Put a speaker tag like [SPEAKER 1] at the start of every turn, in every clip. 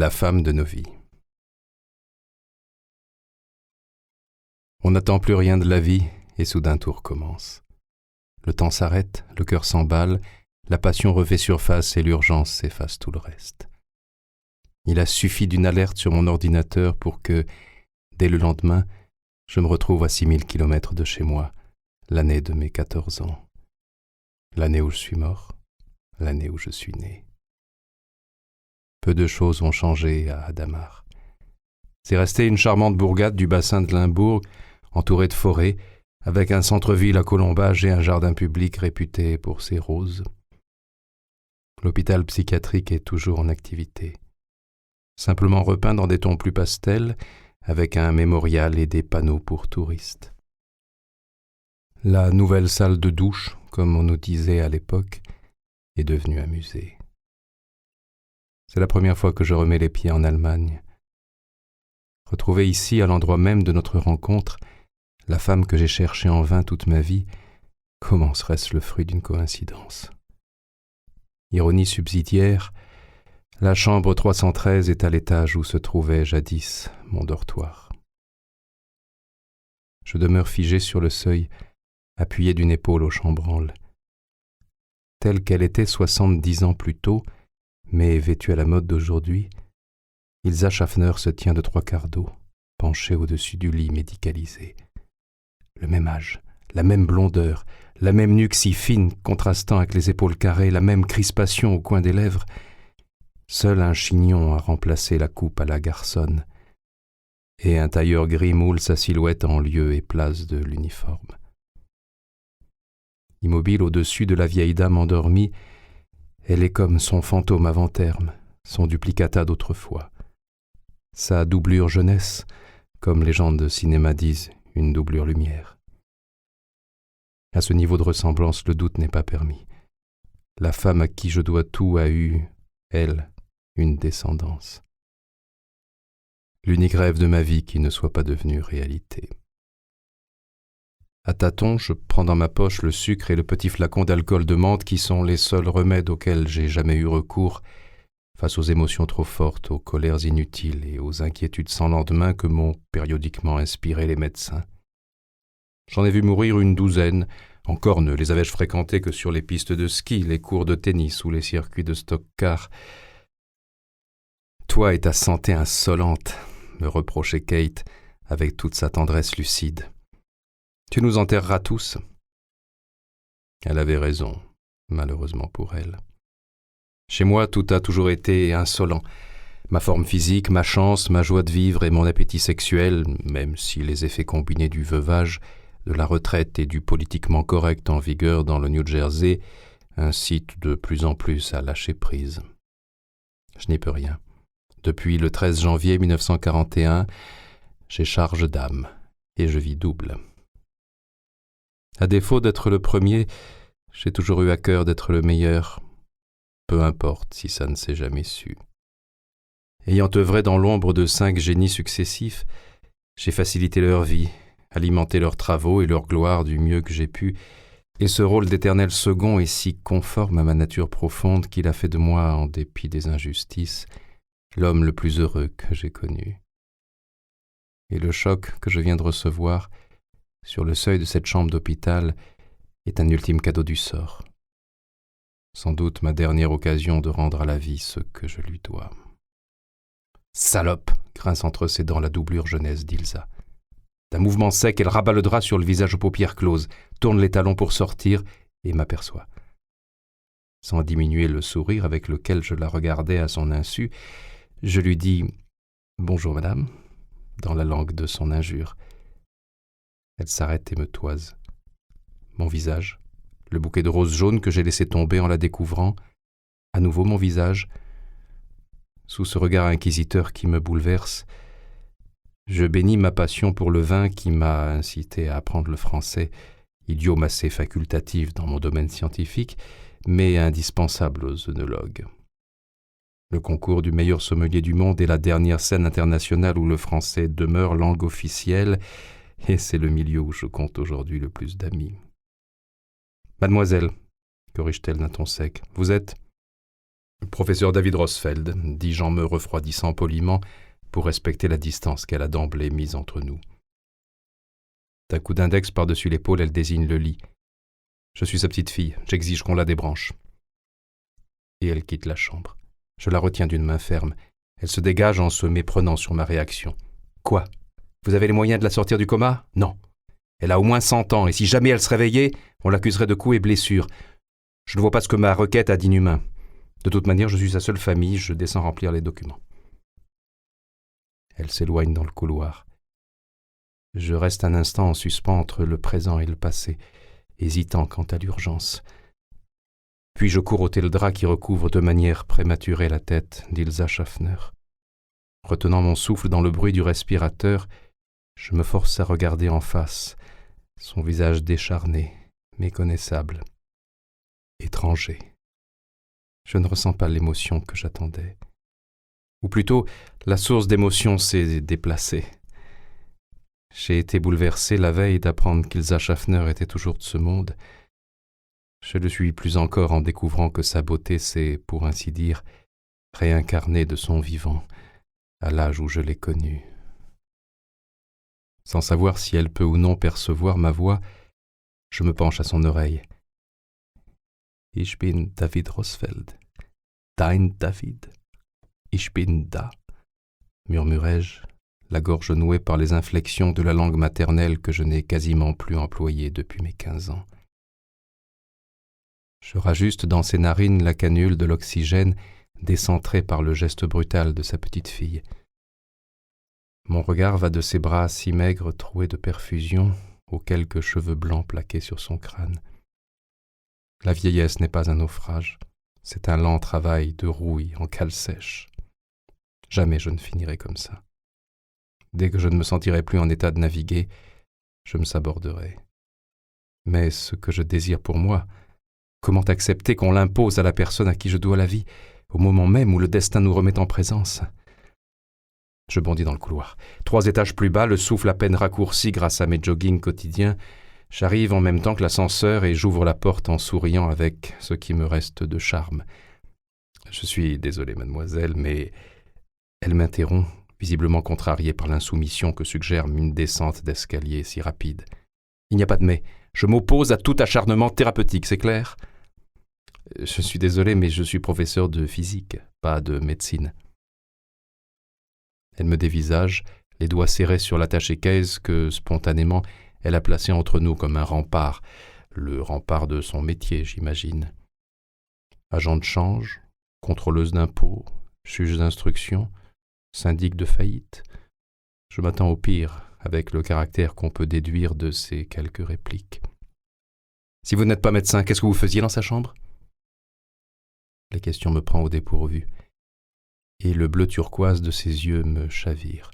[SPEAKER 1] La femme de nos vies. On n'attend plus rien de la vie et soudain tout recommence. Le temps s'arrête, le cœur s'emballe, la passion refait surface et l'urgence efface tout le reste. Il a suffi d'une alerte sur mon ordinateur pour que, dès le lendemain, je me retrouve à 6000 kilomètres de chez moi, l'année de mes 14 ans. L'année où je suis mort, l'année où je suis né. Peu de choses ont changé à Hadamar. C'est resté une charmante bourgade du bassin de Limbourg, entourée de forêts, avec un centre-ville à colombage et un jardin public réputé pour ses roses. L'hôpital psychiatrique est toujours en activité. Simplement repeint dans des tons plus pastels, avec un mémorial et des panneaux pour touristes. La nouvelle salle de douche, comme on nous disait à l'époque, est devenue un musée. C'est la première fois que je remets les pieds en Allemagne. Retrouver ici, à l'endroit même de notre rencontre, la femme que j'ai cherchée en vain toute ma vie, comment serait-ce le fruit d'une coïncidence? Ironie subsidiaire, la chambre 313 est à l'étage où se trouvait jadis mon dortoir. Je demeure figé sur le seuil, appuyé d'une épaule au chambranle. Telle qu'elle était 70 ans plus tôt, mais vêtue à la mode d'aujourd'hui, Ilsa Schaffner se tient de 3/4 dos, penchée au-dessus du lit médicalisé. Le même âge, la même blondeur, la même nuque si fine contrastant avec les épaules carrées, la même crispation au coin des lèvres. Seul un chignon a remplacé la coupe à la garçonne, et un tailleur gris moule sa silhouette en lieu et place de l'uniforme. Immobile au-dessus de la vieille dame endormie, elle est comme son fantôme avant terme, son duplicata d'autrefois. Sa doublure jeunesse, comme les gens de cinéma disent, une doublure lumière. À ce niveau de ressemblance, le doute n'est pas permis. La femme à qui je dois tout a eu, elle, une descendance. L'unique rêve de ma vie qui ne soit pas devenu réalité. À tâtons, je prends dans ma poche le sucre et le petit flacon d'alcool de menthe qui sont les seuls remèdes auxquels j'ai jamais eu recours face aux émotions trop fortes, aux colères inutiles et aux inquiétudes sans lendemain que m'ont périodiquement inspiré les médecins. J'en ai vu mourir une douzaine, encore ne les avais-je fréquentés que sur les pistes de ski, les cours de tennis ou les circuits de stock-car. « Toi et ta santé insolente », me reprochait Kate avec toute sa tendresse lucide. « Tu nous enterreras tous. » Elle avait raison, malheureusement pour elle. Chez moi, tout a toujours été insolent. Ma forme physique, ma chance, ma joie de vivre et mon appétit sexuel, même si les effets combinés du veuvage, de la retraite et du politiquement correct en vigueur dans le New Jersey incitent de plus en plus à lâcher prise. Je n'y peux rien. Depuis le 13 janvier 1941, j'ai charge d'âme et je vis double. À défaut d'être le premier, j'ai toujours eu à cœur d'être le meilleur, peu importe si ça ne s'est jamais su. Ayant œuvré dans l'ombre de 5 génies successifs, j'ai facilité leur vie, alimenté leurs travaux et leur gloire du mieux que j'ai pu, et ce rôle d'éternel second est si conforme à ma nature profonde qu'il a fait de moi, en dépit des injustices, l'homme le plus heureux que j'ai connu. Et le choc que je viens de recevoir, sur le seuil de cette chambre d'hôpital, est un ultime cadeau du sort. Sans doute ma dernière occasion de rendre à la vie ce que je lui dois. « Salope !» grince entre ses dents la doublure jeunesse d'Ilsa. D'un mouvement sec, elle rabat le drap sur le visage aux paupières closes, tourne les talons pour sortir et m'aperçoit. Sans diminuer le sourire avec lequel je la regardais à son insu, je lui dis « Bonjour, madame », dans la langue de son injure. Elle s'arrête et me toise. Mon visage, le bouquet de roses jaunes que j'ai laissé tomber en la découvrant, à nouveau mon visage. Sous ce regard inquisiteur qui me bouleverse, je bénis ma passion pour le vin qui m'a incité à apprendre le français, idiome assez facultatif dans mon domaine scientifique, mais indispensable aux œnologues. Le concours du meilleur sommelier du monde est la dernière scène internationale où le français demeure langue officielle, et c'est le milieu où je compte aujourd'hui le plus d'amis. « Mademoiselle », corrige-t-elle d'un ton sec, « vous êtes… » Professeur David Rosfeld, dis-je en me refroidissant poliment pour respecter la distance qu'elle a d'emblée mise entre nous. D'un coup d'index par-dessus l'épaule, elle désigne le lit. Je suis sa petite fille, j'exige qu'on la débranche. Et elle quitte la chambre. Je la retiens d'une main ferme. Elle se dégage en se méprenant sur ma réaction. Quoi? Vous avez les moyens de la sortir du coma? Non. Elle a au moins 100 ans, et si jamais elle se réveillait, on l'accuserait de coups et blessures. Je ne vois pas ce que ma requête a d'inhumain. De toute manière, je suis sa seule famille, je descends remplir les documents. Elle s'éloigne dans le couloir. Je reste un instant en suspens entre le présent et le passé, hésitant quant à l'urgence. Puis je cours ôter le drap qui recouvre de manière prématurée la tête d'Ilsa Schaffner. Retenant mon souffle dans le bruit du respirateur, je me force à regarder en face, son visage décharné, méconnaissable, étranger. Je ne ressens pas l'émotion que j'attendais. Ou plutôt, la source d'émotion s'est déplacée. J'ai été bouleversé la veille d'apprendre qu'Ilsa Schaffner était toujours de ce monde. Je le suis plus encore en découvrant que sa beauté s'est, pour ainsi dire, réincarnée de son vivant, à l'âge où je l'ai connue. Sans savoir si elle peut ou non percevoir ma voix, je me penche à son oreille. « Ich bin David Rosfeld, dein David. Ich bin da » murmurai-je, la gorge nouée par les inflexions de la langue maternelle que je n'ai quasiment plus employée depuis mes 15 ans. Je rajuste dans ses narines la canule de l'oxygène décentrée par le geste brutal de sa petite fille. Mon regard va de ses bras si maigres troués de perfusion aux quelques cheveux blancs plaqués sur son crâne. La vieillesse n'est pas un naufrage, c'est un lent travail de rouille en cale sèche. Jamais je ne finirai comme ça. Dès que je ne me sentirai plus en état de naviguer, je me saborderai. Mais ce que je désire pour moi, comment accepter qu'on l'impose à la personne à qui je dois la vie, au moment même où le destin nous remet en présence? Je bondis dans le couloir. 3 étages plus bas, le souffle à peine raccourci grâce à mes joggings quotidiens, j'arrive en même temps que l'ascenseur et j'ouvre la porte en souriant avec ce qui me reste de charme. Je suis désolé, mademoiselle, mais elle m'interrompt, visiblement contrariée par l'insoumission que suggère une descente d'escalier si rapide. Il n'y a pas de mais. Je m'oppose à tout acharnement thérapeutique, c'est clair? Je suis désolé, mais je suis professeur de physique, pas de médecine. Elle me dévisage, les doigts serrés sur l'attaché-caisse que, spontanément, elle a placé entre nous comme un rempart, le rempart de son métier, j'imagine. Agent de change, contrôleuse d'impôts, juge d'instruction, syndic de faillite. Je m'attends au pire, avec le caractère qu'on peut déduire de ces quelques répliques. Si vous n'êtes pas médecin, qu'est-ce que vous faisiez dans sa chambre? Les questions me prennent au dépourvu, et le bleu turquoise de ses yeux me chavire.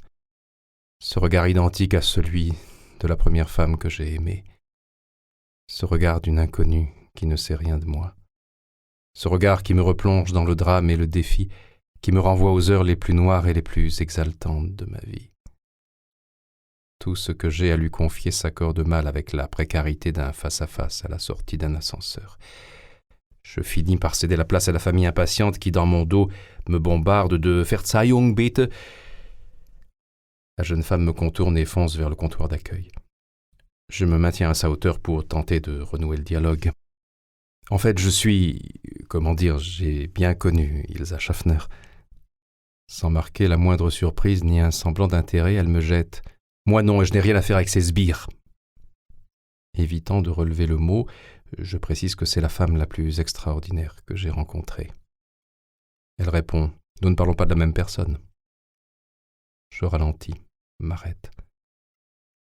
[SPEAKER 1] Ce regard identique à celui de la première femme que j'ai aimée. Ce regard d'une inconnue qui ne sait rien de moi. Ce regard qui me replonge dans le drame et le défi, qui me renvoie aux heures les plus noires et les plus exaltantes de ma vie. Tout ce que j'ai à lui confier s'accorde mal avec la précarité d'un face-à-face à la sortie d'un ascenseur. Je finis par céder la place à la famille impatiente qui, dans mon dos, me bombarde de « Verzeihung, bitte ». La jeune femme me contourne et fonce vers le comptoir d'accueil. Je me maintiens à sa hauteur pour tenter de renouer le dialogue. En fait, j'ai bien connu Ilsa Schaffner. Sans marquer la moindre surprise ni un semblant d'intérêt, elle me jette « Moi non, je n'ai rien à faire avec ces sbires !» Évitant de relever le mot, je précise que c'est la femme la plus extraordinaire que j'ai rencontrée. Elle répond « Nous ne parlons pas de la même personne ». Je ralentis, m'arrête.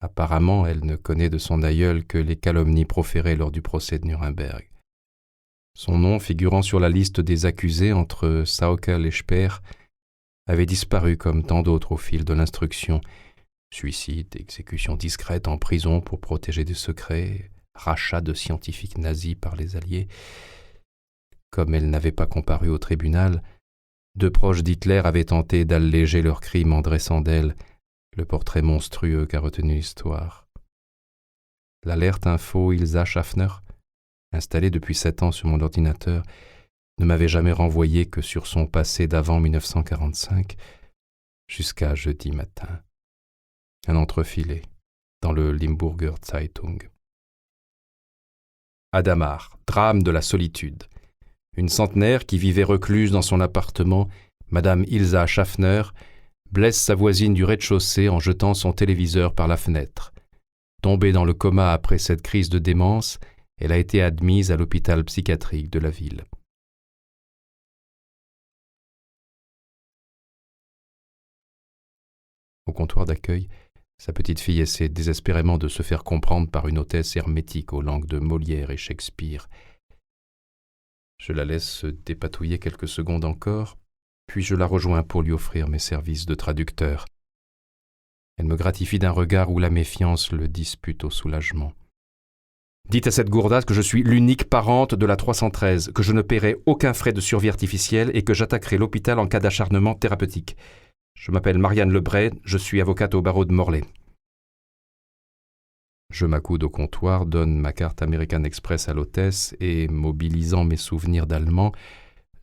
[SPEAKER 1] Apparemment, elle ne connaît de son aïeul que les calomnies proférées lors du procès de Nuremberg. Son nom, figurant sur la liste des accusés entre Sauckel et Speer, avait disparu comme tant d'autres au fil de l'instruction. Suicide, exécution discrète en prison pour protéger des secrets, rachat de scientifiques nazis par les Alliés. Comme elle n'avait pas comparu au tribunal, 2 proches d'Hitler avaient tenté d'alléger leurs crimes en dressant d'elle le portrait monstrueux qu'a retenu l'histoire. L'alerte info Ilsa Schaffner, installée depuis 7 ans sur mon ordinateur, ne m'avait jamais renvoyé que sur son passé d'avant 1945, jusqu'à jeudi matin. Un entrefilet dans le Limburger Zeitung. Adamar, drame de la solitude. Une centenaire qui vivait recluse dans son appartement, Madame Ilsa Schaffner, blesse sa voisine du rez-de-chaussée en jetant son téléviseur par la fenêtre. Tombée dans le coma après cette crise de démence, elle a été admise à l'hôpital psychiatrique de la ville. Au comptoir d'accueil, sa petite fille essaie désespérément de se faire comprendre par une hôtesse hermétique aux langues de Molière et Shakespeare. Je la laisse se dépatouiller quelques secondes encore, puis je la rejoins pour lui offrir mes services de traducteur. Elle me gratifie d'un regard où la méfiance le dispute au soulagement. « Dites à cette gourdasse que je suis l'unique parente de la 313, que je ne paierai aucun frais de survie artificielle et que j'attaquerai l'hôpital en cas d'acharnement thérapeutique. Je m'appelle Marianne Lebray, je suis avocate au barreau de Morlaix. » Je m'accoude au comptoir, donne ma carte American Express à l'hôtesse et, mobilisant mes souvenirs d'allemand,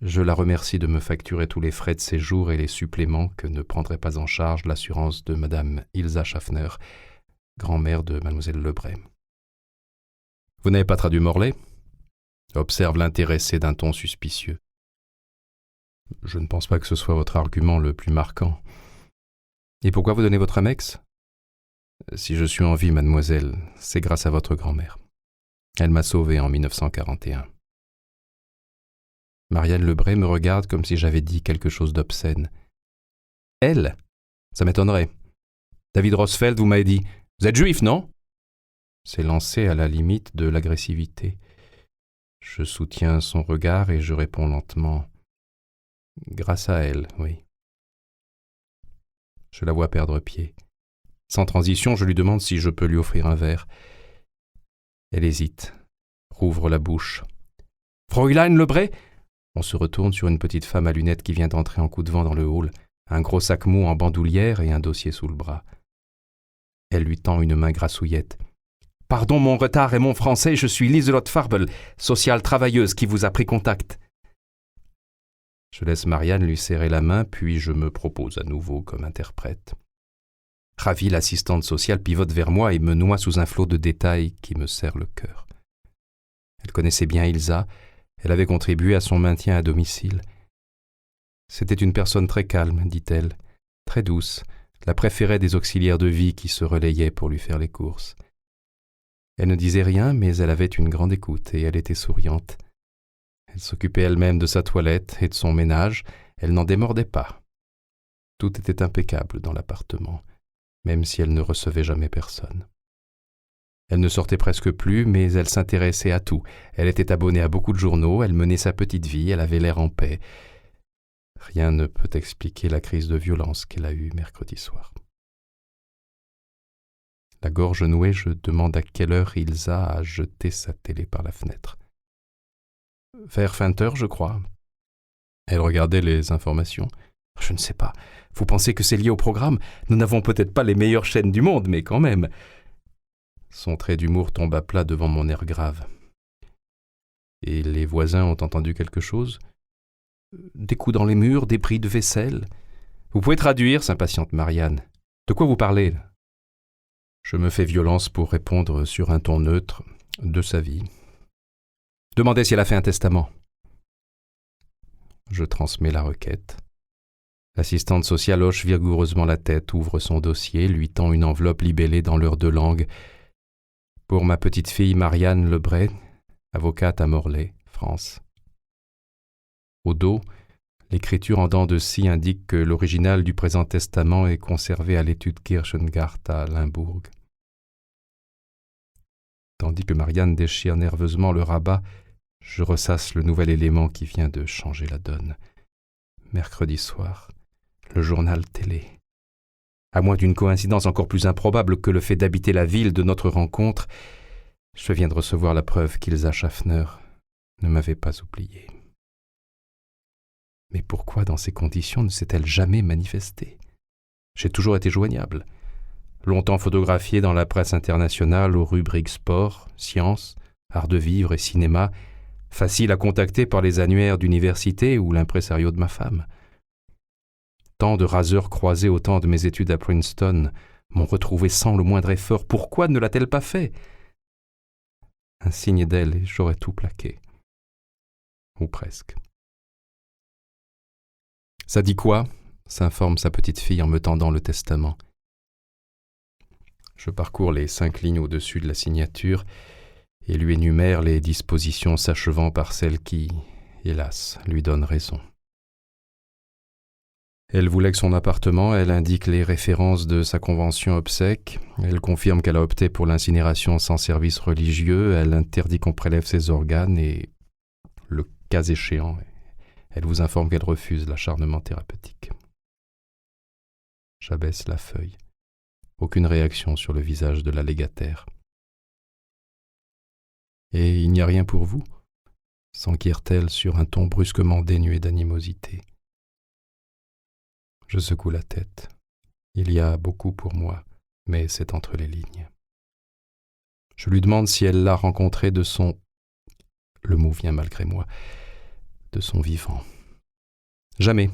[SPEAKER 1] je la remercie de me facturer tous les frais de séjour et les suppléments que ne prendrait pas en charge l'assurance de Madame Ilsa Schaffner, grand-mère de Mademoiselle Lebray. « Vous n'avez pas traduit Morlaix ?» observe l'intéressé d'un ton suspicieux. « Je ne pense pas que ce soit votre argument le plus marquant. Et pourquoi vous donnez votre Amex ? Si je suis en vie, mademoiselle, c'est grâce à votre grand-mère. Elle m'a sauvé en 1941. » Marianne Lebray me regarde comme si j'avais dit quelque chose d'obscène. « Elle ? Ça m'étonnerait. David Roosevelt, vous m'avez dit, vous êtes juif, non ?» C'est lancé à la limite de l'agressivité. Je soutiens son regard et je réponds lentement. « Grâce à elle, oui. » Je la vois perdre pied. Sans transition, je lui demande si je peux lui offrir un verre. Elle hésite, rouvre la bouche. « Fräulein Lebray ?» On se retourne sur une petite femme à lunettes qui vient d'entrer en coup de vent dans le hall, un gros sac mou en bandoulière et un dossier sous le bras. Elle lui tend une main grassouillette. « Pardon mon retard et mon français, je suis Lieselotte Farbel, sociale travailleuse qui vous a pris contact. » Je laisse Marianne lui serrer la main, puis je me propose à nouveau comme interprète. Ravie, l'assistante sociale pivote vers moi et me noie sous un flot de détails qui me serre le cœur. Elle connaissait bien Ilsa, elle avait contribué à son maintien à domicile. C'était une personne très calme, dit-elle, très douce, la préférée des auxiliaires de vie qui se relayaient pour lui faire les courses. Elle ne disait rien, mais elle avait une grande écoute et elle était souriante. Elle s'occupait elle-même de sa toilette et de son ménage, elle n'en démordait pas. Tout était impeccable dans l'appartement, même si elle ne recevait jamais personne. Elle ne sortait presque plus, mais elle s'intéressait à tout. Elle était abonnée à beaucoup de journaux, elle menait sa petite vie, elle avait l'air en paix. Rien ne peut expliquer la crise de violence qu'elle a eue mercredi soir. La gorge nouée, je demande à quelle heure Ilsa a jeté sa télé par la fenêtre. Vers 20h, je crois. Elle regardait les informations. Je ne sais pas. Vous pensez que c'est lié au programme ? Nous n'avons peut-être pas les meilleures chaînes du monde, mais quand même. Son trait d'humour tombe à plat devant mon air grave. Et les voisins ont entendu quelque chose ? Des coups dans les murs, des bris de vaisselle. Vous pouvez traduire, s'impatiente Marianne. De quoi vous parlez ? Je me fais violence pour répondre sur un ton neutre de sa vie. Demandez si elle a fait un testament. Je transmets la requête. L'assistante sociale hoche vigoureusement la tête, ouvre son dossier, lui tend une enveloppe libellée dans leur deux langues. Pour ma petite fille Marianne Lebray, avocate à Morlaix, France. Au dos, l'écriture en dents de scie indique que l'original du présent testament est conservé à l'étude Kirchengart à Limbourg. Tandis que Marianne déchire nerveusement le rabat, je ressasse le nouvel élément qui vient de changer la donne. Mercredi soir, le journal télé. À moins d'une coïncidence encore plus improbable que le fait d'habiter la ville de notre rencontre, je viens de recevoir la preuve qu'Ilsa Schaffner ne m'avait pas oublié. Mais pourquoi, dans ces conditions, ne s'est-elle jamais manifestée ? J'ai toujours été joignable. Longtemps photographié dans la presse internationale aux rubriques sport, sciences, art de vivre et cinéma, facile à contacter par les annuaires d'université ou l'impresario de ma femme. Tant de raseurs croisés au temps de mes études à Princeton m'ont retrouvé sans le moindre effort. Pourquoi ne l'a-t-elle pas fait? Un signe d'elle et j'aurais tout plaqué. Ou presque. Ça dit quoi? S'informe sa petite fille en me tendant le testament. Je parcours les 5 lignes au-dessus de la signature et lui énumère les dispositions s'achevant par celles qui, hélas, lui donnent raison. Elle voulait que son appartement, elle indique les références de sa convention obsèques, elle confirme qu'elle a opté pour l'incinération sans service religieux, elle interdit qu'on prélève ses organes et, le cas échéant, elle vous informe qu'elle refuse l'acharnement thérapeutique. J'abaisse la feuille. Aucune réaction sur le visage de la légataire. « Et il n'y a rien pour vous ?» s'enquiert-elle sur un ton brusquement dénué d'animosité. Je secoue la tête. Il y a beaucoup pour moi, mais c'est entre les lignes. Je lui demande si elle l'a rencontré de son... Le mot vient malgré moi. De son vivant. Jamais.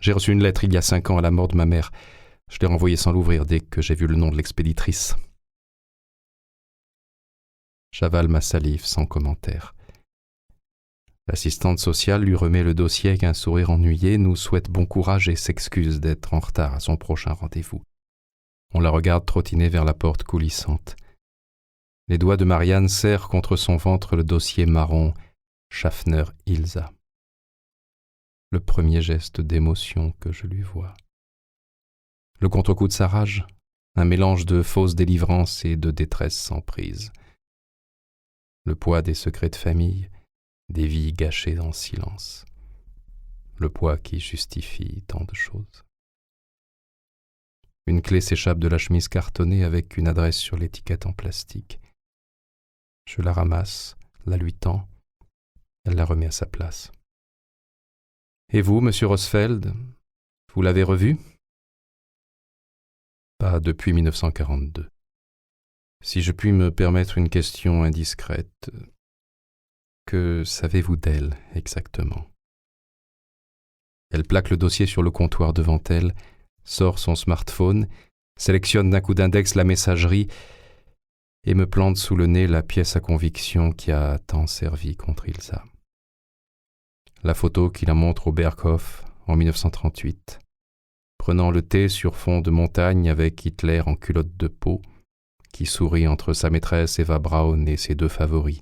[SPEAKER 1] J'ai reçu une lettre il y a 5 ans à la mort de ma mère. Je l'ai renvoyée sans l'ouvrir dès que j'ai vu le nom de l'expéditrice. J'avale ma salive sans commentaire. L'assistante sociale lui remet le dossier avec un sourire ennuyé, nous souhaite bon courage et s'excuse d'être en retard à son prochain rendez-vous. On la regarde trottiner vers la porte coulissante. Les doigts de Marianne serrent contre son ventre le dossier marron « Schaffner Ilsa ». Le premier geste d'émotion que je lui vois. Le contre-coup de sa rage, un mélange de fausse délivrance et de détresse sans prise. Le poids des secrets de famille, des vies gâchées en silence. Le poids qui justifie tant de choses. Une clé s'échappe de la chemise cartonnée avec une adresse sur l'étiquette en plastique. Je la ramasse, la lui tends, elle la remet à sa place. « Et vous, monsieur Rosfeld, vous l'avez revu ?» Pas depuis 1942. Si je puis me permettre une question indiscrète, que savez-vous d'elle exactement? Elle plaque le dossier sur le comptoir devant elle, sort son smartphone, sélectionne d'un coup d'index la messagerie et me plante sous le nez la pièce à conviction qui a tant servi contre Ilsa. La photo qui la montre au Berghof en 1938, prenant le thé sur fond de montagne avec Hitler en culotte de peau, qui sourit entre sa maîtresse Eva Braun et ses 2 favoris,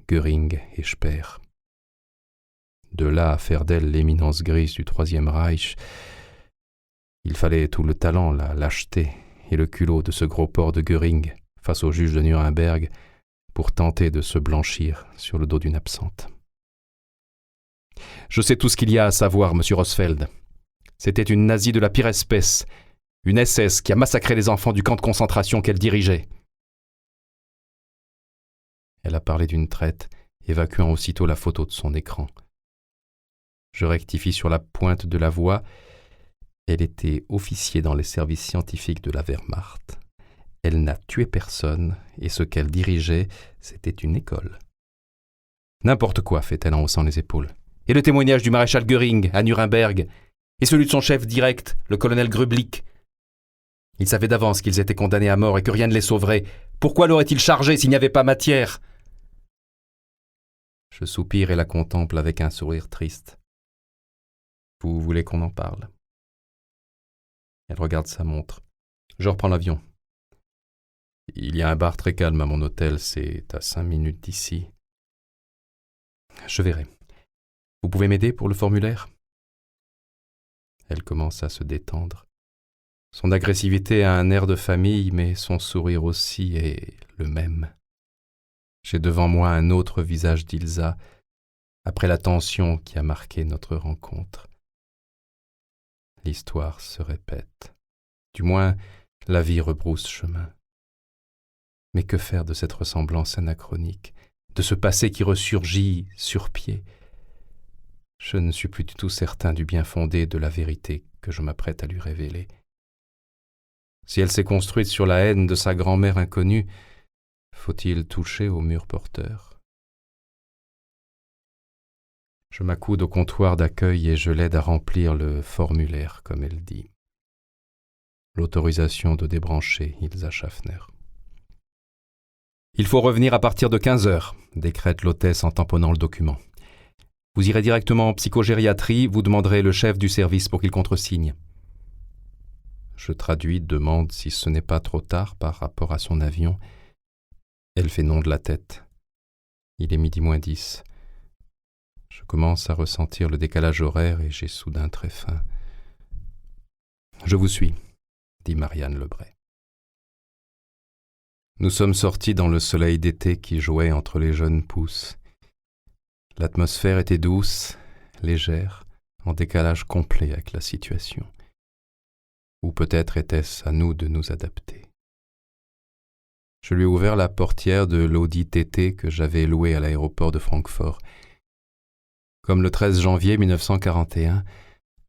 [SPEAKER 1] Göring et Speer. De là à faire d'elle l'éminence grise du Troisième Reich, il fallait tout le talent, la lâcheté et le culot de ce gros porc de Göring face au juge de Nuremberg pour tenter de se blanchir sur le dos d'une absente. Je sais tout ce qu'il y a à savoir, monsieur Rosfeld. C'était une nazie de la pire espèce, une SS qui a massacré les enfants du camp de concentration qu'elle dirigeait. Elle a parlé d'une traite, évacuant aussitôt la photo de son écran. Je rectifie sur la pointe de la voix. Elle était officier dans les services scientifiques de la Wehrmacht. Elle n'a tué personne, et ce qu'elle dirigeait, c'était une école. N'importe quoi, fait-elle en haussant les épaules. Et le témoignage du maréchal Göring à Nuremberg, et celui de son chef direct, le colonel Grublik. Il savait d'avance qu'ils étaient condamnés à mort et que rien ne les sauverait. Pourquoi l'aurait-il chargé s'il n'y avait pas matière? Je soupire et la contemple avec un sourire triste. Vous voulez qu'on en parle? Elle regarde sa montre. Je reprends l'avion. Il y a un bar très calme à mon hôtel, c'est à 5 minutes d'ici. Je verrai. Vous pouvez m'aider pour le formulaire? Elle commence à se détendre. Son agressivité a un air de famille, mais son sourire aussi est le même. J'ai devant moi un autre visage d'Ilsa, après la tension qui a marqué notre rencontre. L'histoire se répète. Du moins, la vie rebrousse chemin. Mais que faire de cette ressemblance anachronique, de ce passé qui ressurgit sur pied? Je ne suis plus du tout certain du bien fondé de la vérité que je m'apprête à lui révéler. Si elle s'est construite sur la haine de sa grand-mère inconnue, faut-il toucher au mur porteur? Je m'accoude au comptoir d'accueil et je l'aide à remplir le formulaire, comme elle dit. L'autorisation de débrancher Ilsa Schaffner. « Il faut revenir à partir de 15 heures, décrète l'hôtesse en tamponnant le document. Vous irez directement en psychogériatrie, vous demanderez le chef du service pour qu'il contresigne. » Je traduis, demande si ce n'est pas trop tard par rapport à son avion. Elle fait non de la tête. Il est 12:10. Je commence à ressentir le décalage horaire et j'ai soudain très faim. « Je vous suis, » dit Marianne Lebray. Nous sommes sortis dans le soleil d'été qui jouait entre les jeunes pousses. L'atmosphère était douce, légère, en décalage complet avec la situation. Ou peut-être était-ce à nous de nous adapter. Je lui ai ouvert la portière de l'Audi TT que j'avais loué à l'aéroport de Francfort. Comme le 13 janvier 1941,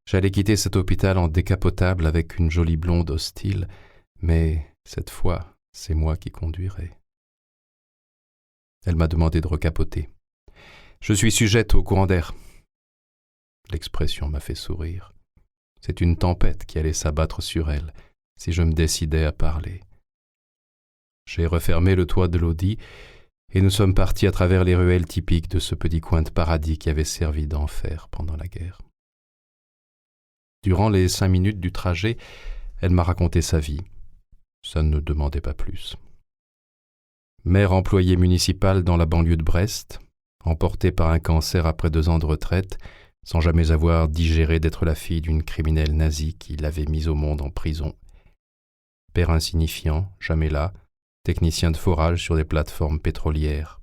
[SPEAKER 1] j'allais quitter cet hôpital en décapotable avec une jolie blonde hostile, mais cette fois, c'est moi qui conduirai. Elle m'a demandé de recapoter. Je suis sujette au courant d'air. L'expression m'a fait sourire. C'est une tempête qui allait s'abattre sur elle si je me décidais à parler. J'ai refermé le toit de l'Audi et nous sommes partis à travers les ruelles typiques de ce petit coin de paradis qui avait servi d'enfer pendant la guerre. Durant les 5 minutes du trajet, elle m'a raconté sa vie. Ça ne demandait pas plus. Mère employée municipale dans la banlieue de Brest, emportée par un cancer après 2 ans de retraite, sans jamais avoir digéré d'être la fille d'une criminelle nazie qui l'avait mise au monde en prison. Père insignifiant, jamais là, technicien de forage sur des plateformes pétrolières.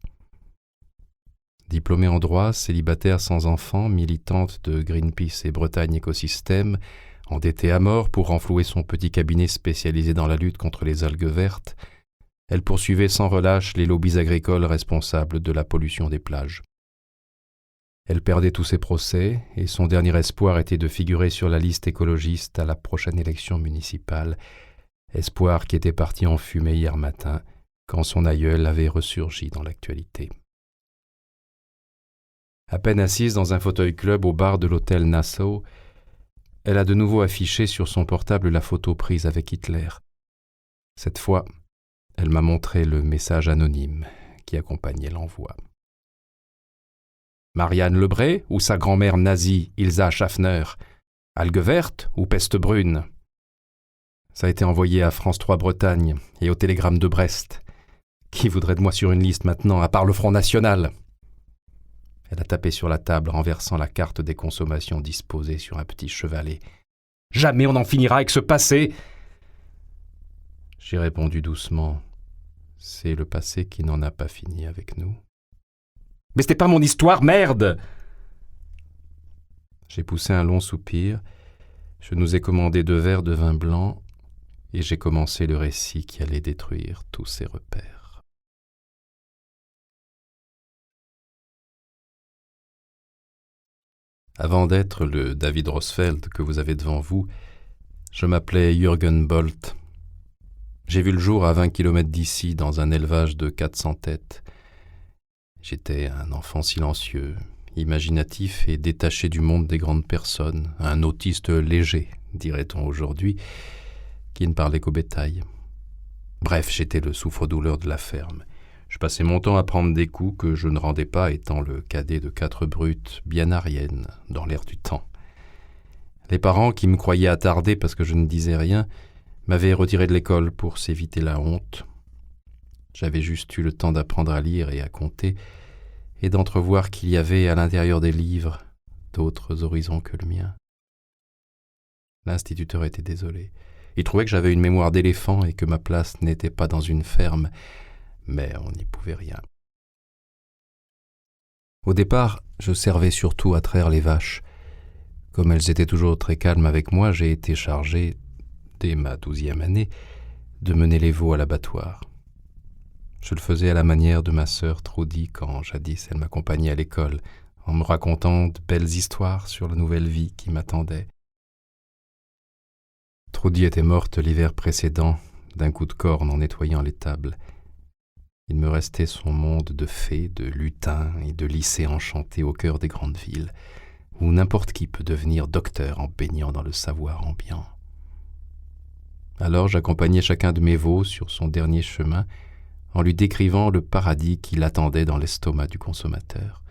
[SPEAKER 1] Diplômée en droit, célibataire sans enfant, militante de Greenpeace et Bretagne Écosystème, endettée à mort pour renflouer son petit cabinet spécialisé dans la lutte contre les algues vertes, elle poursuivait sans relâche les lobbies agricoles responsables de la pollution des plages. Elle perdait tous ses procès et son dernier espoir était de figurer sur la liste écologiste à la prochaine élection municipale, espoir qui était parti en fumée hier matin quand son aïeul avait ressurgi dans l'actualité. À peine assise dans un fauteuil-club au bar de l'hôtel Nassau, elle a de nouveau affiché sur son portable la photo prise avec Hitler. Cette fois, elle m'a montré le message anonyme qui accompagnait l'envoi. Marianne Lebray ou sa grand-mère nazie Ilsa Schaffner, algues vertes ou peste brune. Ça a été envoyé à France 3 Bretagne et au Télégramme de Brest. Qui voudrait de moi sur une liste maintenant, à part le Front National ? Elle a tapé sur la table, renversant la carte des consommations disposée sur un petit chevalet. « Jamais on n'en finira avec ce passé !» J'ai répondu doucement. C'est le passé qui n'en a pas fini avec nous. « Mais c'était pas mon histoire, merde !» J'ai poussé un long soupir. Je nous ai commandé 2 verres de vin blanc et j'ai commencé le récit qui allait détruire tous ses repères. Avant d'être le David Rossfeld que vous avez devant vous, je m'appelais Jürgen Bolt. J'ai vu le jour à 20 km d'ici, dans un élevage de 400 têtes. J'étais un enfant silencieux, imaginatif et détaché du monde des grandes personnes, un autiste léger, dirait-on aujourd'hui, qui ne parlait qu'au bétail. Bref, j'étais le souffre-douleur de la ferme. Je passais mon temps à prendre des coups que je ne rendais pas, étant le cadet de 4 brutes bien ariennes, dans l'air du temps. Les parents, qui me croyaient attardé parce que je ne disais rien, m'avaient retiré de l'école pour s'éviter la honte. J'avais juste eu le temps d'apprendre à lire et à compter, et d'entrevoir qu'il y avait à l'intérieur des livres d'autres horizons que le mien. L'instituteur était désolé. Il trouvait que j'avais une mémoire d'éléphant et que ma place n'était pas dans une ferme, mais on n'y pouvait rien. Au départ, je servais surtout à traire les vaches. Comme elles étaient toujours très calmes avec moi, j'ai été chargé, dès ma 12e année, de mener les veaux à l'abattoir. Je le faisais à la manière de ma sœur Trudy quand jadis elle m'accompagnait à l'école, en me racontant de belles histoires sur la nouvelle vie qui m'attendait. Trudy était morte l'hiver précédent d'un coup de corne en nettoyant les tables. Il me restait son monde de fées, de lutins et de lycées enchantés au cœur des grandes villes, où n'importe qui peut devenir docteur en baignant dans le savoir ambiant. Alors j'accompagnais chacun de mes veaux sur son dernier chemin en lui décrivant le paradis qui l'attendait dans l'estomac du consommateur.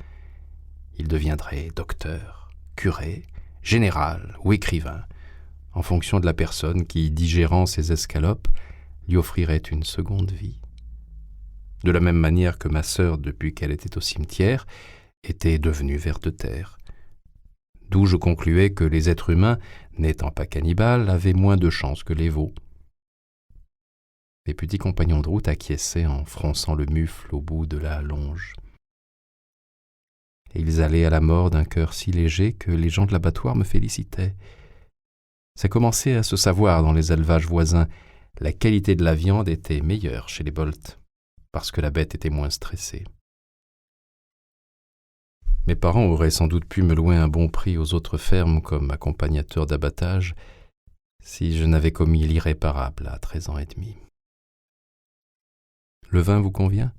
[SPEAKER 1] Il deviendrait docteur, curé, général ou écrivain, en fonction de la personne qui, digérant ses escalopes, lui offrirait une seconde vie. De la même manière que ma sœur, depuis qu'elle était au cimetière, était devenue ver de terre. D'où je concluais que les êtres humains, n'étant pas cannibales, avaient moins de chance que les veaux. Les petits compagnons de route acquiesçaient en fronçant le mufle au bout de la longe. Et ils allaient à la mort d'un cœur si léger que les gens de l'abattoir me félicitaient. Ça commençait à se savoir dans les élevages voisins. La qualité de la viande était meilleure chez les Bolt, parce que la bête était moins stressée. Mes parents auraient sans doute pu me louer un bon prix aux autres fermes comme accompagnateur d'abattage si je n'avais commis l'irréparable à 13 ans et demi. Le vin vous convient ?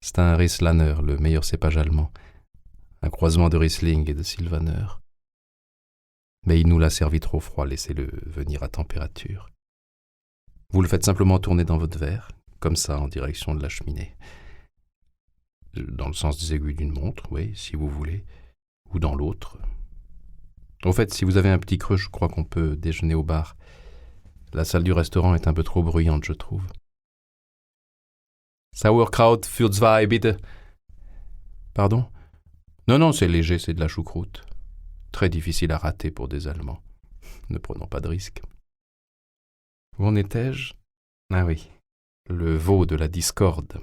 [SPEAKER 1] C'est un Rieslaner, le meilleur cépage allemand, un croisement de Riesling et de Sylvaner. Mais il nous l'a servi trop froid, laissez-le venir à température. Vous le faites simplement tourner dans votre verre, comme ça, en direction de la cheminée. Dans le sens des aiguilles d'une montre, oui, si vous voulez, ou dans l'autre. Au fait, si vous avez un petit creux, je crois qu'on peut déjeuner au bar. La salle du restaurant est un peu trop bruyante, je trouve. Sauerkraut für zwei, bitte. Pardon ? Non, c'est léger, c'est de la choucroute. Très difficile à rater pour des Allemands. Ne prenons pas de risques. Où en étais-je ? Ah oui, le veau de la discorde.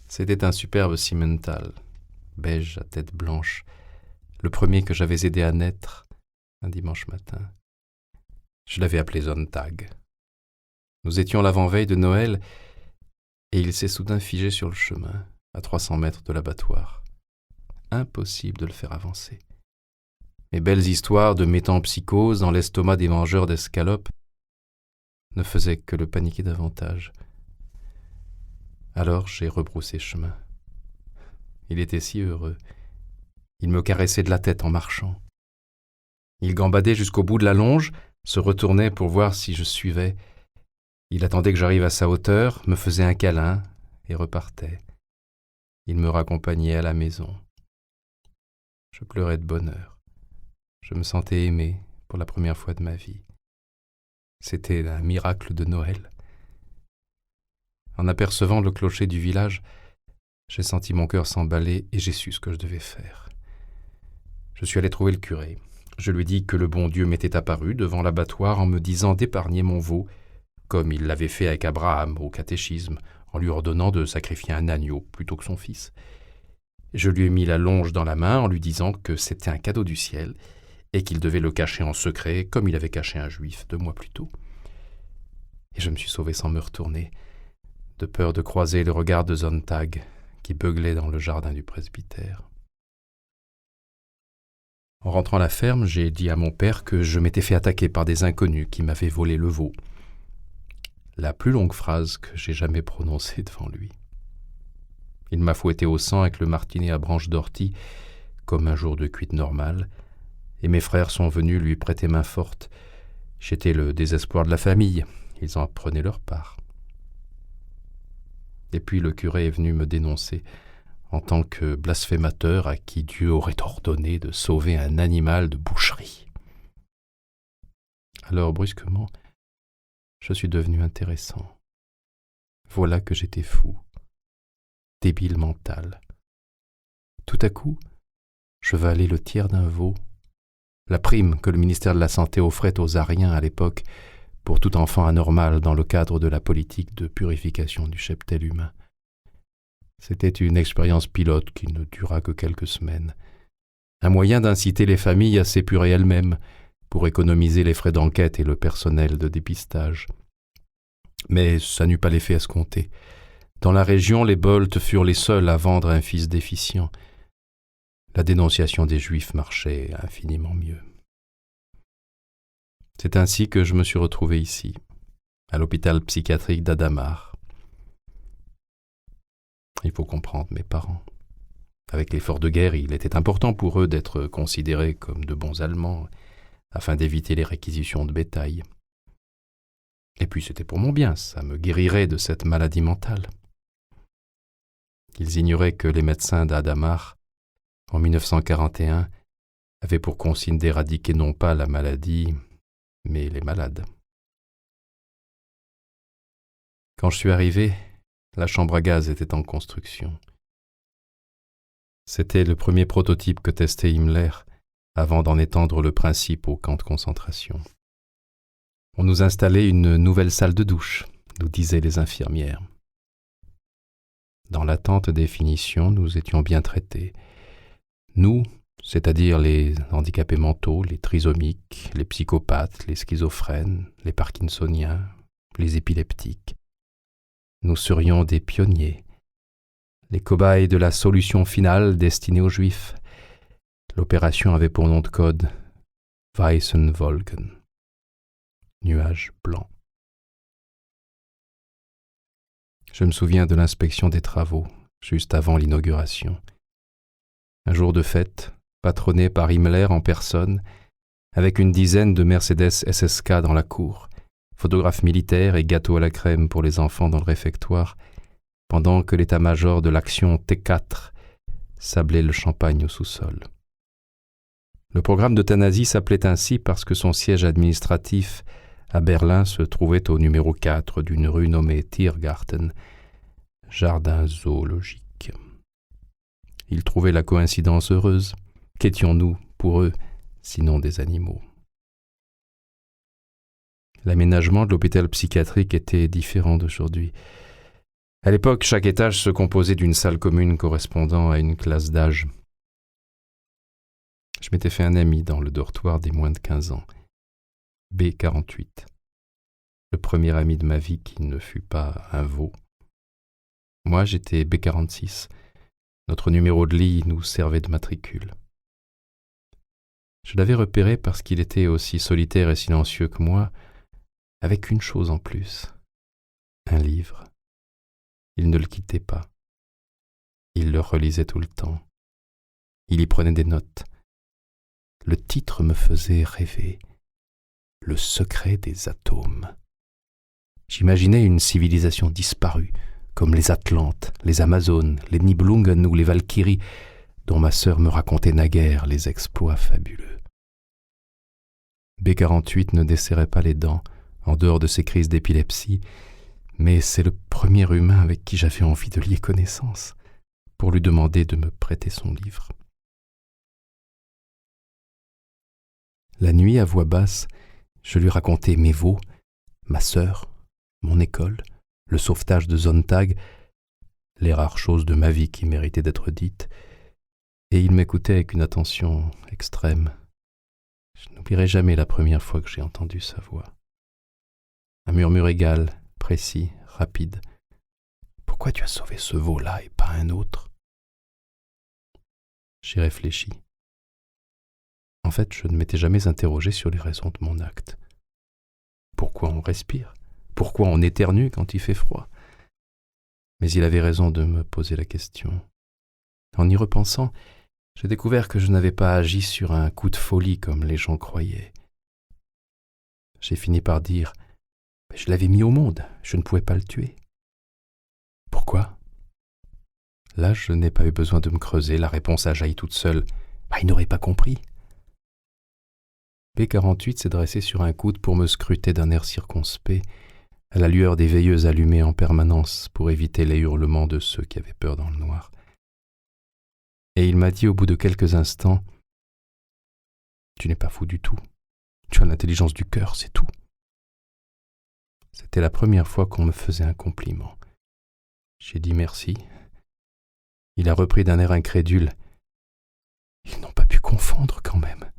[SPEAKER 1] C'était un superbe Simmental, beige à tête blanche, le premier que j'avais aidé à naître un dimanche matin. Je l'avais appelé Sonntag. Nous étions l'avant-veille de Noël et il s'est soudain figé sur le chemin, à 300 mètres de l'abattoir. Impossible de le faire avancer. Mes belles histoires de métempsychose dans l'estomac des mangeurs d'escalopes ne faisaient que le paniquer davantage. Alors j'ai rebroussé chemin. Il était si heureux. Il me caressait de la tête en marchant. Il gambadait jusqu'au bout de la longe, se retournait pour voir si je suivais. Il attendait que j'arrive à sa hauteur, me faisait un câlin et repartait. Il me raccompagnait à la maison. Je pleurais de bonheur. Je me sentais aimé pour la première fois de ma vie. C'était un miracle de Noël. En apercevant le clocher du village, j'ai senti mon cœur s'emballer et j'ai su ce que je devais faire. Je suis allé trouver le curé. Je lui dis que le bon Dieu m'était apparu devant l'abattoir en me disant d'épargner mon veau, comme il l'avait fait avec Abraham au catéchisme, en lui ordonnant de sacrifier un agneau plutôt que son fils. Je lui ai mis la longe dans la main en lui disant que c'était un cadeau du ciel et qu'il devait le cacher en secret comme il avait caché un juif 2 mois plus tôt. Et je me suis sauvé sans me retourner, de peur de croiser le regard de Sonntag qui beuglait dans le jardin du presbytère. En rentrant à la ferme, j'ai dit à mon père que je m'étais fait attaquer par des inconnus qui m'avaient volé le veau. La plus longue phrase que j'ai jamais prononcée devant lui. Il m'a fouetté au sang avec le martinet à branche d'ortie, comme un jour de cuite normale, et mes frères sont venus lui prêter main forte. J'étais le désespoir de la famille, ils en prenaient leur part. Et puis le curé est venu me dénoncer en tant que blasphémateur à qui Dieu aurait ordonné de sauver un animal de boucherie. Alors brusquement, je suis devenu intéressant. Voilà que j'étais fou, débile mental. Tout à coup, je valais le tiers d'un veau, la prime que le ministère de la Santé offrait aux Ariens à l'époque pour tout enfant anormal dans le cadre de la politique de purification du cheptel humain. C'était une expérience pilote qui ne dura que quelques semaines, un moyen d'inciter les familles à s'épurer elles-mêmes pour économiser les frais d'enquête et le personnel de dépistage. Mais ça n'eut pas l'effet escompté. Dans la région, les Bolt furent les seuls à vendre un fils déficient. La dénonciation des Juifs marchait infiniment mieux. C'est ainsi que je me suis retrouvé ici, à l'hôpital psychiatrique d'Adamar, Il faut comprendre mes parents. Avec l'effort de guerre, il était important pour eux d'être considérés comme de bons Allemands, afin d'éviter les réquisitions de bétail. Et puis c'était pour mon bien, ça me guérirait de cette maladie mentale. Ils ignoraient que les médecins d'Adamar, en 1941, avaient pour consigne d'éradiquer non pas la maladie, mais les malades. Quand je suis arrivé, la chambre à gaz était en construction. C'était le premier prototype que testait Himmler avant d'en étendre le principe au camp de concentration. On nous installait une nouvelle salle de douche, nous disaient les infirmières. Dans l'attente des finitions, nous étions bien traités. Nous, c'est-à-dire les handicapés mentaux, les trisomiques, les psychopathes, les schizophrènes, les parkinsoniens, les épileptiques. Nous serions des pionniers, les cobayes de la solution finale destinée aux Juifs. L'opération avait pour nom de code Weißen Wolken, nuage blanc. Je me souviens de l'inspection des travaux, juste avant l'inauguration. Un jour de fête, patronné par Himmler en personne, avec une dizaine de Mercedes SSK dans la cour, photographes militaires et gâteaux à la crème pour les enfants dans le réfectoire, pendant que l'état-major de l'action T4 sablait le champagne au sous-sol. Le programme d'euthanasie s'appelait ainsi parce que son siège administratif à Berlin se trouvait au numéro 4 d'une rue nommée Tiergarten, jardin zoologique. Ils trouvaient la coïncidence heureuse. Qu'étions-nous, pour eux, sinon des animaux? L'aménagement de l'hôpital psychiatrique était différent d'aujourd'hui. À l'époque, chaque étage se composait d'une salle commune correspondant à une classe d'âge. Je m'étais fait un ami dans le dortoir des moins de 15 ans, B48, le premier ami de ma vie qui ne fut pas un veau. Moi, j'étais B46. Notre numéro de lit nous servait de matricule. Je l'avais repéré parce qu'il était aussi solitaire et silencieux que moi, avec une chose en plus, un livre. Il ne le quittait pas. Il le relisait tout le temps. Il y prenait des notes. Le titre me faisait rêver. Le secret des atomes. J'imaginais une civilisation disparue, comme les Atlantes, les Amazones, les Nibelungen ou les Valkyries, dont ma sœur me racontait naguère les exploits fabuleux. B48 ne desserrait pas les dents, en dehors de ses crises d'épilepsie, mais c'est le premier humain avec qui j'avais envie de lier connaissance, pour lui demander de me prêter son livre. La nuit, à voix basse, je lui racontais mes veaux, ma sœur, mon école, le sauvetage de Sonntag, les rares choses de ma vie qui méritaient d'être dites, et il m'écoutait avec une attention extrême. Je n'oublierai jamais la première fois que j'ai entendu sa voix. Un murmure égal, précis, rapide. « Pourquoi tu as sauvé ce veau-là et pas un autre ?» J'y réfléchis. En fait, je ne m'étais jamais interrogé sur les raisons de mon acte. Pourquoi on respire? Pourquoi on éternue quand il fait froid? Mais il avait raison de me poser la question. En y repensant, j'ai découvert que je n'avais pas agi sur un coup de folie comme les gens croyaient. J'ai fini par dire « Je l'avais mis au monde, je ne pouvais pas le tuer. » Pourquoi? Là, je n'ai pas eu besoin de me creuser, la réponse a jailli toute seule. Il n'aurait pas compris. B48 s'est dressé sur un coude pour me scruter d'un air circonspect, à la lueur des veilleuses allumées en permanence pour éviter les hurlements de ceux qui avaient peur dans le noir. Et il m'a dit au bout de quelques instants « Tu n'es pas fou du tout. Tu as l'intelligence du cœur, c'est tout. » C'était la première fois qu'on me faisait un compliment. J'ai dit merci. Il a repris d'un air incrédule. « Ils n'ont pas pu confondre quand même. »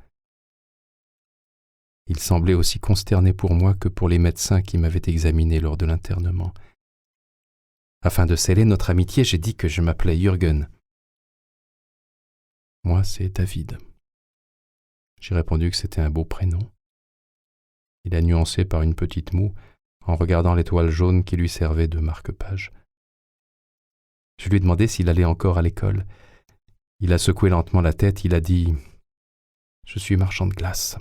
[SPEAKER 1] Il semblait aussi consterné pour moi que pour les médecins qui m'avaient examiné lors de l'internement. Afin de sceller notre amitié, j'ai dit que je m'appelais Jürgen. Moi, c'est David. J'ai répondu que c'était un beau prénom. Il a nuancé par une petite moue en regardant l'étoile jaune qui lui servait de marque-page. Je lui ai demandé s'il allait encore à l'école. Il a secoué lentement la tête, il a dit « Je suis marchand de glace ».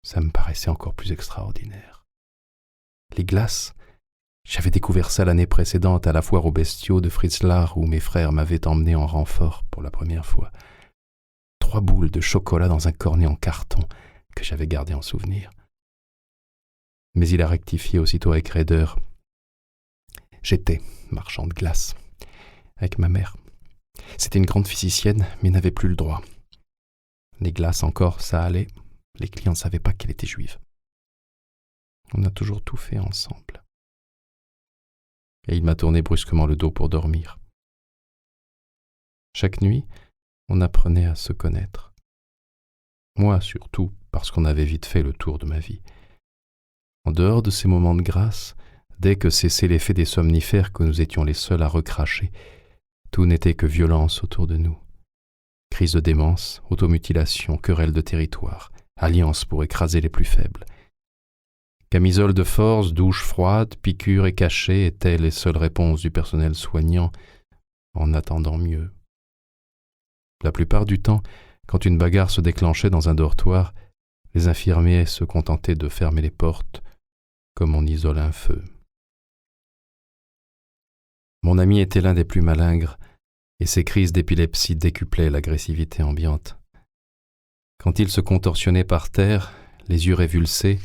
[SPEAKER 1] Ça me paraissait encore plus extraordinaire. Les glaces, j'avais découvert ça l'année précédente à la foire aux bestiaux de Fritzlar où mes frères m'avaient emmené en renfort pour la première fois. 3 boules de chocolat dans un cornet en carton que j'avais gardé en souvenir. Mais il a rectifié aussitôt avec raideur. J'étais marchand de glace, avec ma mère. C'était une grande physicienne, mais n'avait plus le droit. Les glaces encore, ça allait. Les clients ne savaient pas qu'elle était juive. On a toujours tout fait ensemble. Et il m'a tourné brusquement le dos pour dormir. Chaque nuit, on apprenait à se connaître. Moi surtout, parce qu'on avait vite fait le tour de ma vie. En dehors de ces moments de grâce, dès que cessait l'effet des somnifères que nous étions les seuls à recracher, tout n'était que violence autour de nous. Crise de démence, automutilation, querelle de territoire, alliance pour écraser les plus faibles. Camisole de force, douche froide, piqûres et cachets étaient les seules réponses du personnel soignant en attendant mieux. La plupart du temps, quand une bagarre se déclenchait dans un dortoir, les infirmiers se contentaient de fermer les portes, comme on isole un feu. Mon ami était l'un des plus malingres, et ses crises d'épilepsie décuplaient l'agressivité ambiante. Quand il se contorsionnait par terre, les yeux révulsés,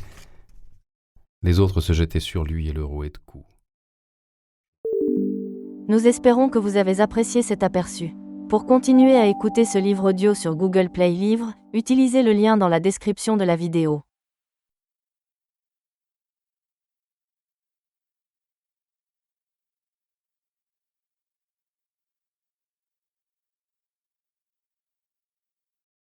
[SPEAKER 1] les autres se jetaient sur lui et le rouaient de coups.
[SPEAKER 2] Nous espérons que vous avez apprécié cet aperçu. Pour continuer à écouter ce livre audio sur Google Play Livres, utilisez le lien dans la description de la vidéo.